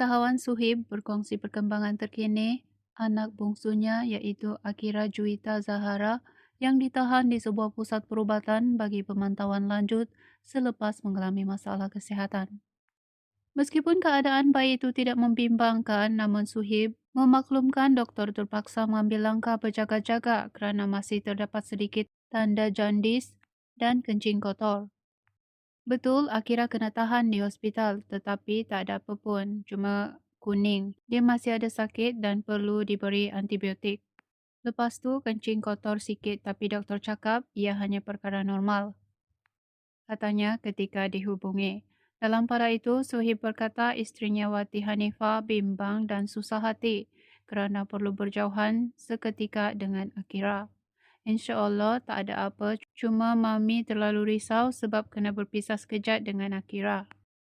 Usahawan Suhib berkongsi perkembangan terkini anak bungsunya iaitu Akira Juwita Zahara yang ditahan di sebuah pusat perubatan bagi pemantauan lanjut selepas mengalami masalah kesihatan. Meskipun keadaan bayi itu tidak membimbangkan, namun Suhib memaklumkan doktor terpaksa mengambil langkah berjaga-jaga kerana masih terdapat sedikit tanda jandis dan kencing kotor. Betul, Akira kena tahan di hospital tetapi tak ada apa pun, cuma kuning. Dia masih ada sakit dan perlu diberi antibiotik. Lepas tu kencing kotor sikit tapi doktor cakap ia hanya perkara normal, katanya ketika dihubungi. Dalam pada itu, Suhib berkata isterinya Wati Hanifah bimbang dan susah hati kerana perlu berjauhan seketika dengan Akira. InsyaAllah tak ada apa, cuma Mami terlalu risau sebab kena berpisah sekejap dengan Akira.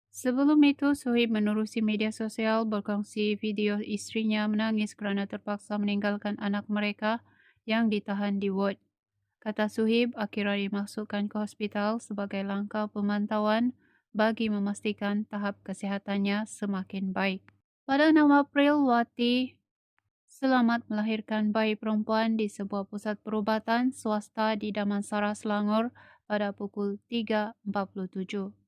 Sebelum itu, Suhib menerusi media sosial berkongsi video isterinya menangis kerana terpaksa meninggalkan anak mereka yang ditahan di ward. Kata Suhib, Akira dimasukkan ke hospital sebagai langkah pemantauan bagi memastikan tahap kesihatannya semakin baik. Pada 6 April, Wati selamat melahirkan bayi perempuan di sebuah pusat perubatan swasta di Damansara, Selangor pada pukul 3.47.